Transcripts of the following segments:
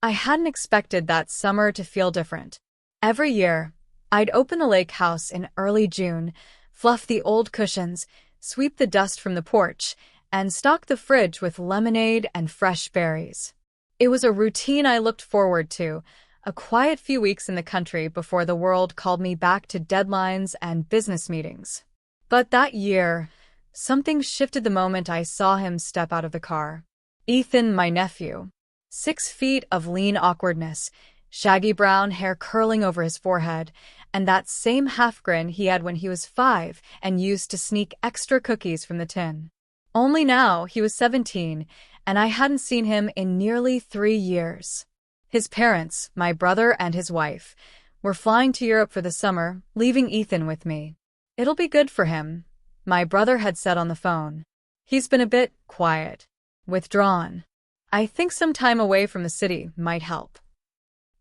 I hadn't expected that summer to feel different. Every year, I'd open the lake house in early June, fluff the old cushions, sweep the dust from the porch, and stock the fridge with lemonade and fresh berries. It was a routine I looked forward to, a quiet few weeks in the country before the world called me back to deadlines and business meetings. But that year, something shifted the moment I saw him step out of the car. Ethan, my nephew. 6 feet of lean awkwardness, shaggy brown hair curling over his forehead, and that same half-grin he had when he was 5 and used to sneak extra cookies from the tin. Only now he was 17, and I hadn't seen him in nearly 3 years. His parents, my brother and his wife, were flying to Europe for the summer, leaving Ethan with me. "It'll be good for him," my brother had said on the phone. "He's been a bit quiet, withdrawn. I think some time away from the city might help."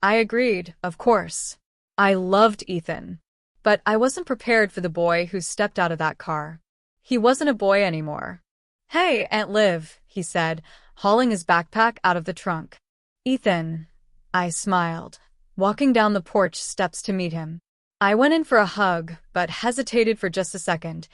I agreed, of course. I loved Ethan. But I wasn't prepared for the boy who stepped out of that car. He wasn't a boy anymore. "Hey, Aunt Liv," he said, hauling his backpack out of the trunk. "Ethan," I smiled, walking down the porch steps to meet him. I went in for a hug, but hesitated for just a second.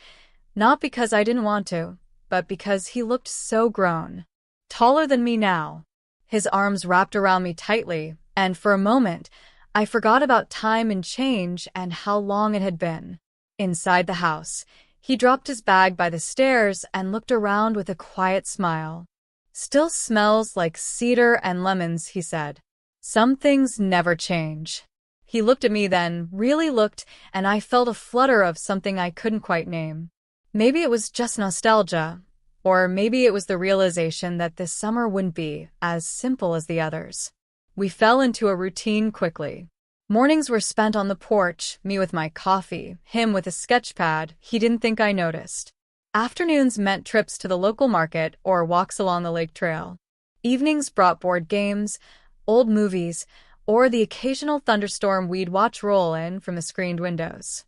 Not because I didn't want to, but because he looked so grown. Taller than me now. His arms wrapped around me tightly, and for a moment, I forgot about time and change and how long it had been. Inside the house, he dropped his bag by the stairs and looked around with a quiet smile. "Still smells like cedar and lemons," he said. "Some things never change." He looked at me then, really looked, and I felt a flutter of something I couldn't quite name. Maybe it was just nostalgia. Or maybe it was the realization that this summer wouldn't be as simple as the others. We fell into a routine quickly. Mornings were spent on the porch, me with my coffee, him with a sketch pad. He didn't think I noticed. Afternoons meant trips to the local market or walks along the lake trail. Evenings brought board games, old movies, or the occasional thunderstorm we'd watch roll in from the screened windows.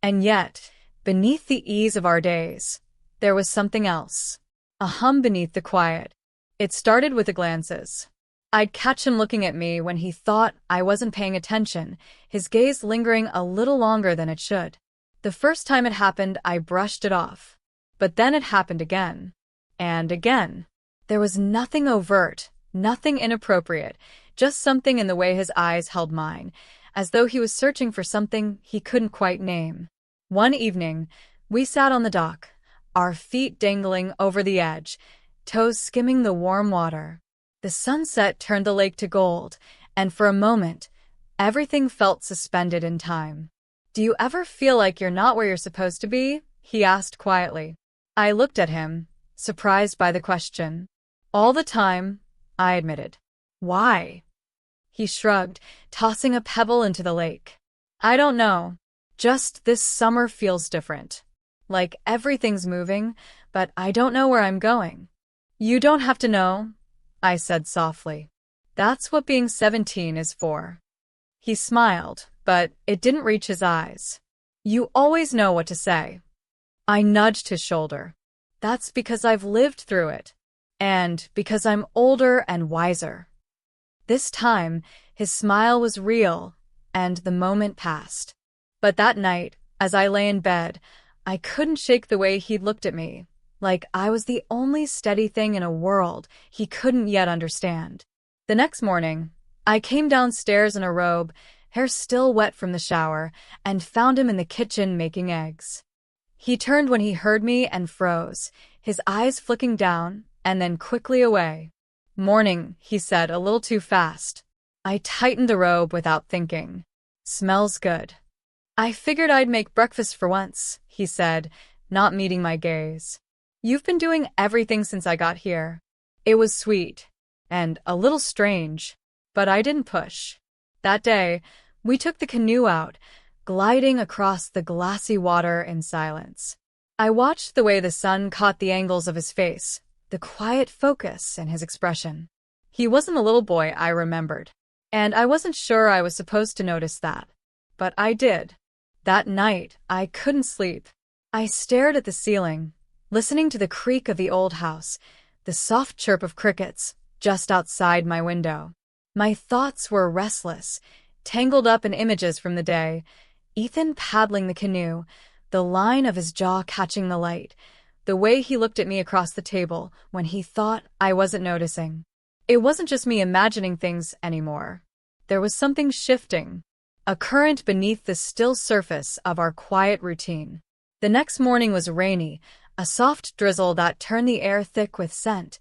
And yet, beneath the ease of our days, there was something else. A hum beneath the quiet. It started with the glances. I'd catch him looking at me when he thought I wasn't paying attention, his gaze lingering a little longer than it should. The first time it happened, I brushed it off. But then it happened again. And again. There was nothing overt, nothing inappropriate, just something in the way his eyes held mine, as though he was searching for something he couldn't quite name. One evening, we sat on the dock, our feet dangling over the edge, toes skimming the warm water. The sunset turned the lake to gold, and for a moment, everything felt suspended in time. "Do you ever feel like you're not where you're supposed to be?" he asked quietly. I looked at him, surprised by the question. "All the time," I admitted. "Why?" He shrugged, tossing a pebble into the lake. "I don't know. Just this summer feels different. Like everything's moving, but I don't know where I'm going." "You don't have to know," I said softly. "That's what being 17 is for." He smiled, but it didn't reach his eyes. "You always know what to say." I nudged his shoulder. "That's because I've lived through it. And because I'm older and wiser." This time, his smile was real, and the moment passed. But that night, as I lay in bed, I couldn't shake the way he'd looked at me, like I was the only steady thing in a world he couldn't yet understand. The next morning, I came downstairs in a robe, hair still wet from the shower, and found him in the kitchen making eggs. He turned when he heard me and froze, his eyes flicking down and then quickly away. "Morning," he said a little too fast. I tightened the robe without thinking. "Smells good." "I figured I'd make breakfast for once," he said, not meeting my gaze. "You've been doing everything since I got here." It was sweet, and a little strange, but I didn't push. That day, we took the canoe out, gliding across the glassy water in silence. I watched the way the sun caught the angles of his face, the quiet focus in his expression. He wasn't the little boy I remembered, and I wasn't sure I was supposed to notice that. But I did. That night, I couldn't sleep. I stared at the ceiling, listening to the creak of the old house, the soft chirp of crickets just outside my window. My thoughts were restless, tangled up in images from the day. Ethan paddling the canoe, the line of his jaw catching the light, the way he looked at me across the table when he thought I wasn't noticing. It wasn't just me imagining things anymore. There was something shifting, a current beneath the still surface of our quiet routine. The next morning was rainy, a soft drizzle that turned the air thick with scent,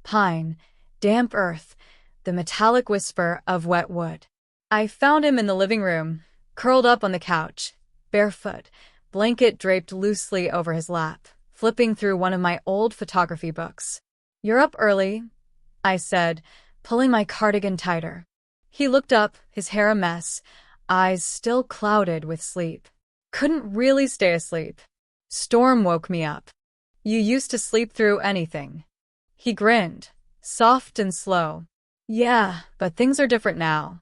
pine, damp earth, the metallic whisper of wet wood. I found him in the living room, curled up on the couch, barefoot, blanket draped loosely over his lap, flipping through one of my old photography books. "You're up early," I said, pulling my cardigan tighter. He looked up, his hair a mess, eyes still clouded with sleep. "Couldn't really stay asleep. Storm woke me up." "You used to sleep through anything." He grinned, soft and slow. "Yeah, but things are different now."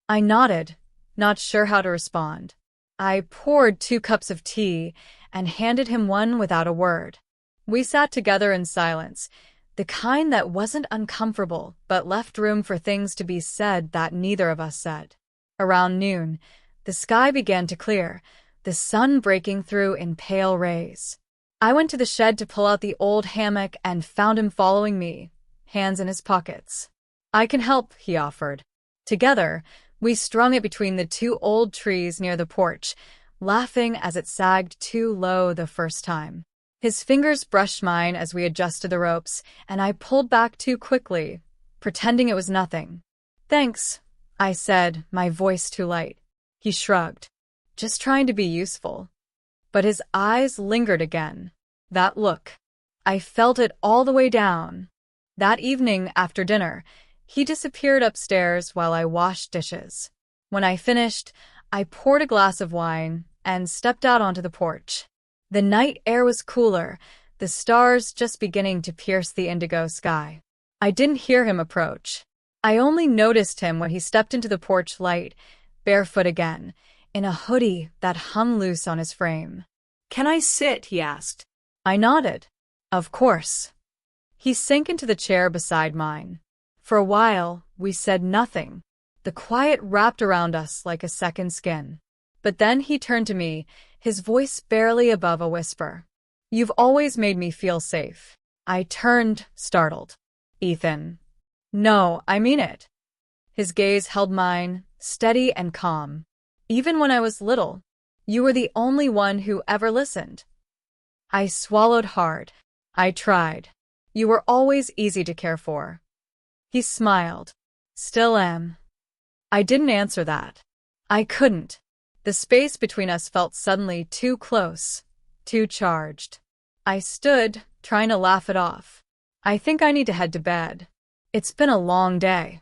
I nodded, not sure how to respond. I poured 2 cups of tea and handed him one without a word. We sat together in silence, the kind that wasn't uncomfortable but left room for things to be said that neither of us said. Around noon, the sky began to clear, the sun breaking through in pale rays. I went to the shed to pull out the old hammock and found him following me, hands in his pockets. "I can help," he offered. Together, we strung it between the 2 old trees near the porch, laughing as it sagged too low the first time. His fingers brushed mine as we adjusted the ropes, and I pulled back too quickly, pretending it was nothing. "Thanks," I said, my voice too light. He shrugged. "Just trying to be useful." But his eyes lingered again. That look. I felt it all the way down. That evening after dinner, he disappeared upstairs while I washed dishes. When I finished, I poured a glass of wine and stepped out onto the porch. The night air was cooler, the stars just beginning to pierce the indigo sky. I didn't hear him approach. I only noticed him when he stepped into the porch light, barefoot again, in a hoodie that hung loose on his frame. "Can I sit?" he asked. I nodded. "Of course." He sank into the chair beside mine. For a while, we said nothing. The quiet wrapped around us like a second skin. But then he turned to me, his voice barely above a whisper. "You've always made me feel safe." I turned, startled. "Ethan." "No, I mean it." His gaze held mine, steady and calm. "Even when I was little, you were the only one who ever listened." I swallowed hard. "I tried. You were always easy to care for." He smiled. "Still am." I didn't answer that. I couldn't. The space between us felt suddenly too close, too charged. I stood, trying to laugh it off. "I think I need to head to bed. It's been a long day."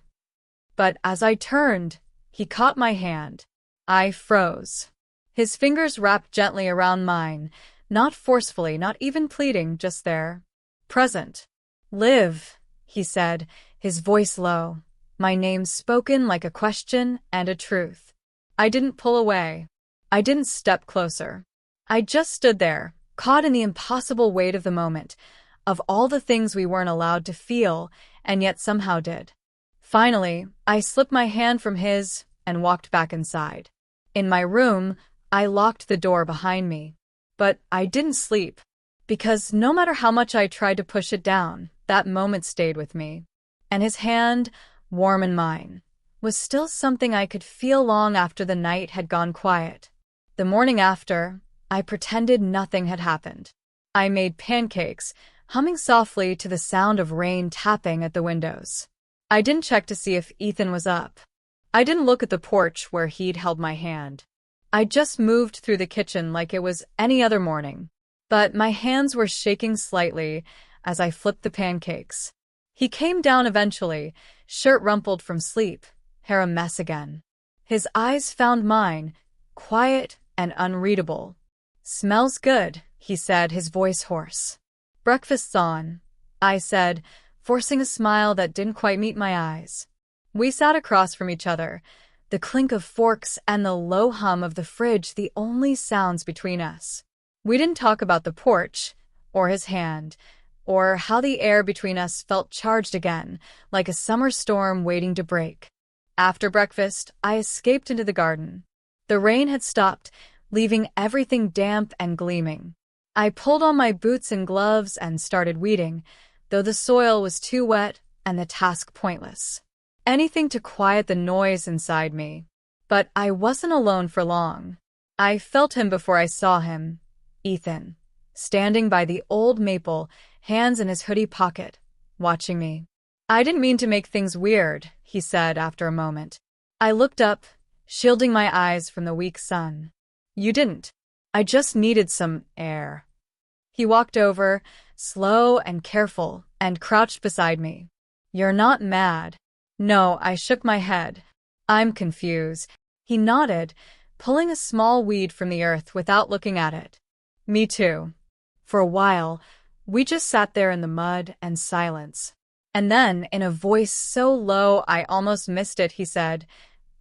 But as I turned, he caught my hand. I froze. His fingers wrapped gently around mine, not forcefully, not even pleading, just there. Present. "Liv," he said, his voice low, my name spoken like a question and a truth. I didn't pull away. I didn't step closer. I just stood there, caught in the impossible weight of the moment, of all the things we weren't allowed to feel, and yet somehow did. Finally, I slipped my hand from his and walked back inside. In my room, I locked the door behind me. But I didn't sleep, because no matter how much I tried to push it down, that moment stayed with me. And his hand, warm in mine, was still something I could feel long after the night had gone quiet. The morning after, I pretended nothing had happened. I made pancakes, humming softly to the sound of rain tapping at the windows. I didn't check to see if Ethan was up. I didn't look at the porch where he'd held my hand. I just moved through the kitchen like it was any other morning. But my hands were shaking slightly as I flipped the pancakes. He came down eventually, shirt rumpled from sleep, hair a mess again. His eyes found mine, quiet and unreadable. "Smells good," he said, his voice hoarse. "Breakfast's on," I said, forcing a smile that didn't quite meet my eyes. We sat across from each other, the clink of forks and the low hum of the fridge the only sounds between us. We didn't talk about the porch, or his hand, or how the air between us felt charged again, like a summer storm waiting to break. After breakfast, I escaped into the garden. The rain had stopped, leaving everything damp and gleaming. I pulled on my boots and gloves and started weeding, though the soil was too wet and the task pointless. Anything to quiet the noise inside me. But I wasn't alone for long. I felt him before I saw him, Ethan, standing by the old maple, hands in his hoodie pocket, watching me. "I didn't mean to make things weird," he said after a moment. I looked up, shielding my eyes from the weak sun. "You didn't. I just needed some air." He walked over, slow and careful, and crouched beside me. "You're not mad?" "No," I shook my head. "I'm confused." He nodded, pulling a small weed from the earth without looking at it. "Me too." For a while, we just sat there in the mud and silence. And then, in a voice so low I almost missed it, he said,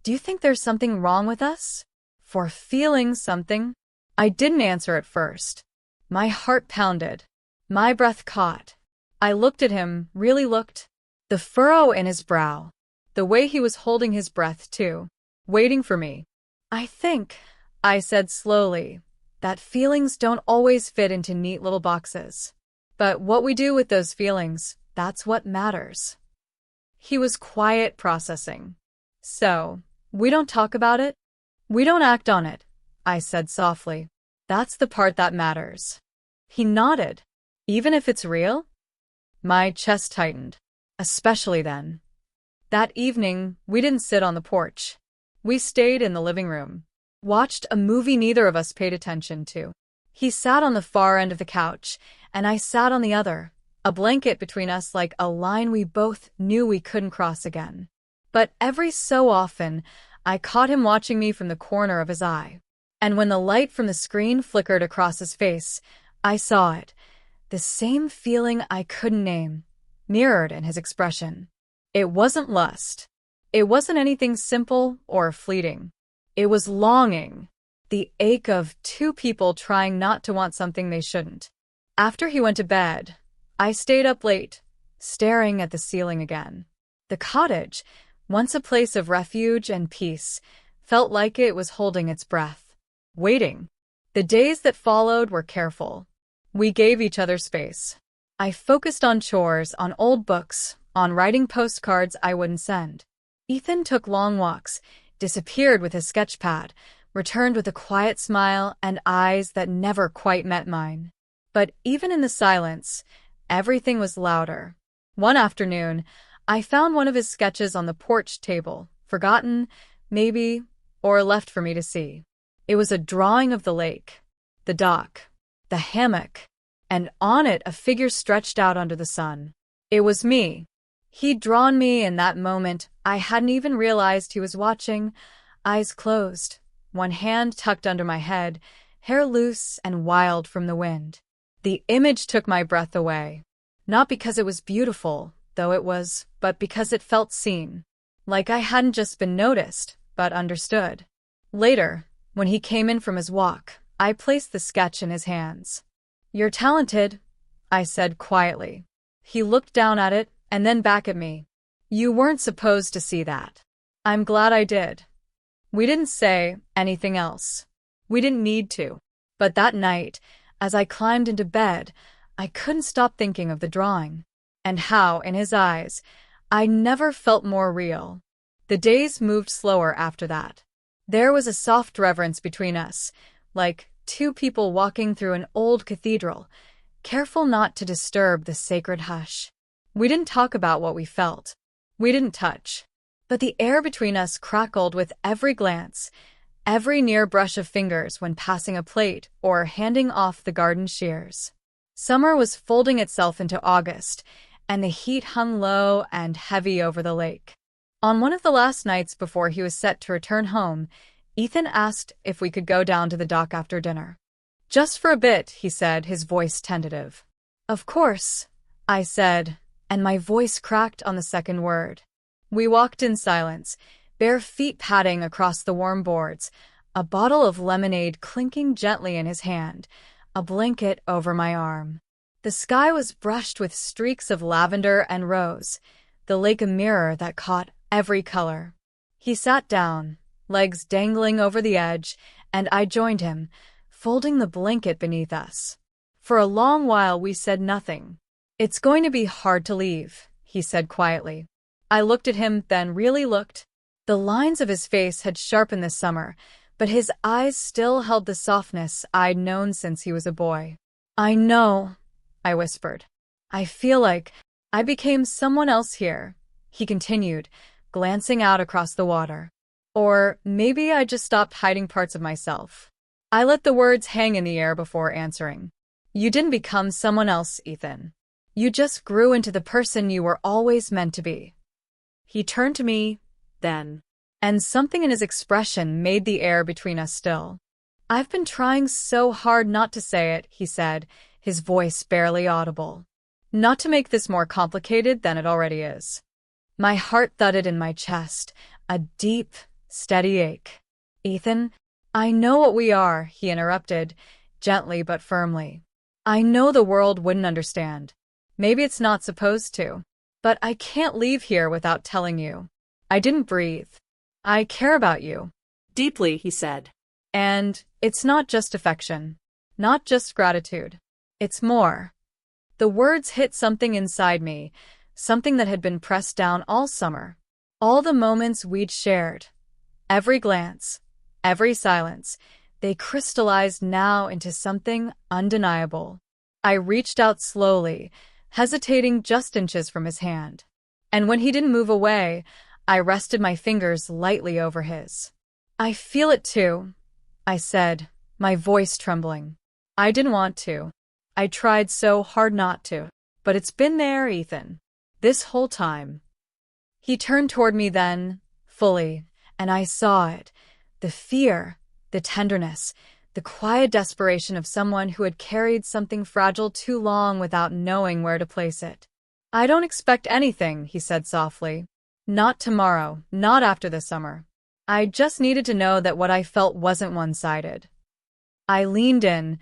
"Do you think there's something wrong with us? For feeling something?" I didn't answer at first. My heart pounded. My breath caught. I looked at him, really looked. The furrow in his brow. The way he was holding his breath, too. Waiting for me. "I think," I said slowly, "that feelings don't always fit into neat little boxes. But what we do with those feelings, that's what matters." He was quiet, processing. "So, we don't talk about it? We don't act on it," I said softly. "That's the part that matters." He nodded. "Even if it's real?" My chest tightened. Especially then. That evening, we didn't sit on the porch. We stayed in the living room. Watched a movie neither of us paid attention to. He sat on the far end of the couch, and I sat on the other, a blanket between us like a line we both knew we couldn't cross again. But every so often, I caught him watching me from the corner of his eye. And when the light from the screen flickered across his face, I saw it. The same feeling I couldn't name, mirrored in his expression. It wasn't lust. It wasn't anything simple or fleeting. It was longing, the ache of two people trying not to want something they shouldn't. After he went to bed, I stayed up late, staring at the ceiling again. The cottage, once a place of refuge and peace, felt like it was holding its breath, waiting. The days that followed were careful. We gave each other space. I focused on chores, on old books, on writing postcards I wouldn't send. Ethan took long walks, disappeared with his sketch pad, returned with a quiet smile and eyes that never quite met mine. But even in the silence, everything was louder. One afternoon, I found one of his sketches on the porch table, forgotten, maybe, or left for me to see. It was a drawing of the lake, the dock, the hammock, and on it a figure stretched out under the sun. It was me. He'd drawn me in that moment. I hadn't even realized he was watching, eyes closed, one hand tucked under my head, hair loose and wild from the wind. The image took my breath away. Not because it was beautiful, though it was, but because it felt seen. Like I hadn't just been noticed, but understood. Later, when he came in from his walk, I placed the sketch in his hands. "You're talented," I said quietly. He looked down at it, and then back at me. "You weren't supposed to see that." "I'm glad I did." We didn't say anything else. We didn't need to. But that night, as I climbed into bed, I couldn't stop thinking of the drawing. And how, in his eyes, I never felt more real. The days moved slower after that. There was a soft reverence between us, like two people walking through an old cathedral, careful not to disturb the sacred hush. We didn't talk about what we felt. We didn't touch. But the air between us crackled with every glance, every near brush of fingers when passing a plate or handing off the garden shears. Summer was folding itself into August, and the heat hung low and heavy over the lake. On one of the last nights before he was set to return home, Ethan asked if we could go down to the dock after dinner. "Just for a bit," he said, his voice tentative. "Of course," I said, and my voice cracked on the second word. We walked in silence, bare feet padding across the warm boards, a bottle of lemonade clinking gently in his hand, a blanket over my arm. The sky was brushed with streaks of lavender and rose, the lake a mirror that caught every color. He sat down, legs dangling over the edge, and I joined him, folding the blanket beneath us. For a long while we said nothing. "It's going to be hard to leave," he said quietly. I looked at him, then really looked. The lines of his face had sharpened this summer, but his eyes still held the softness I'd known since he was a boy. "I know," I whispered. "I feel like I became someone else here," he continued, glancing out across the water. "Or maybe I just stopped hiding parts of myself." I let the words hang in the air before answering. "You didn't become someone else, Ethan. You just grew into the person you were always meant to be." He turned to me, then, and something in his expression made the air between us still. "I've been trying so hard not to say it," he said, his voice barely audible. "Not to make this more complicated than it already is." My heart thudded in my chest, a deep, steady ache. "Ethan, I know what we are," he interrupted, gently but firmly. "I know the world wouldn't understand. Maybe it's not supposed to. But I can't leave here without telling you. I didn't breathe. I care about you." "Deeply," he said. "And it's not just affection. Not just gratitude. It's more." The words hit something inside me, something that had been pressed down all summer. All the moments we'd shared. Every glance. Every silence. They crystallized now into something undeniable. I reached out slowly, hesitating just inches from his hand. And when he didn't move away, I rested my fingers lightly over his. "I feel it too," I said, my voice trembling. I didn't want to. I tried so hard not to. But it's been there, Ethan. This whole time. He turned toward me then, fully, and I saw it. The fear, the tenderness, the quiet desperation of someone who had carried something fragile too long without knowing where to place it. "I don't expect anything," he said softly. "Not tomorrow, not after the summer. I just needed to know that what I felt wasn't one-sided." I leaned in,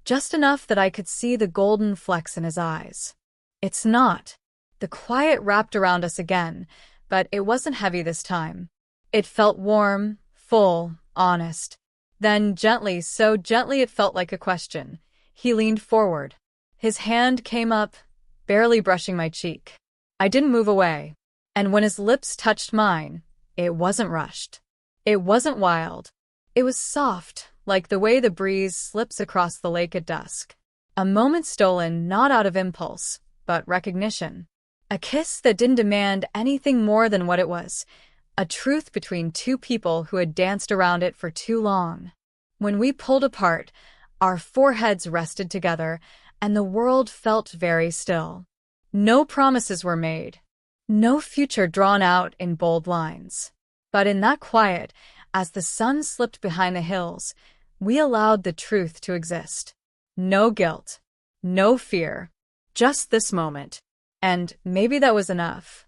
just enough that I could see the golden flecks in his eyes. "It's not." The quiet wrapped around us again, but it wasn't heavy this time. It felt warm, full, honest. Then gently, so gently it felt like a question, he leaned forward. His hand came up, barely brushing my cheek. I didn't move away. And when his lips touched mine, it wasn't rushed. It wasn't wild. It was soft, like the way the breeze slips across the lake at dusk. A moment stolen not out of impulse, but recognition. A kiss that didn't demand anything more than what it was. A truth between two people who had danced around it for too long. When we pulled apart, our foreheads rested together, and the world felt very still. No promises were made. No future drawn out in bold lines. But in that quiet, as the sun slipped behind the hills, we allowed the truth to exist. No guilt. No fear. Just this moment. And maybe that was enough.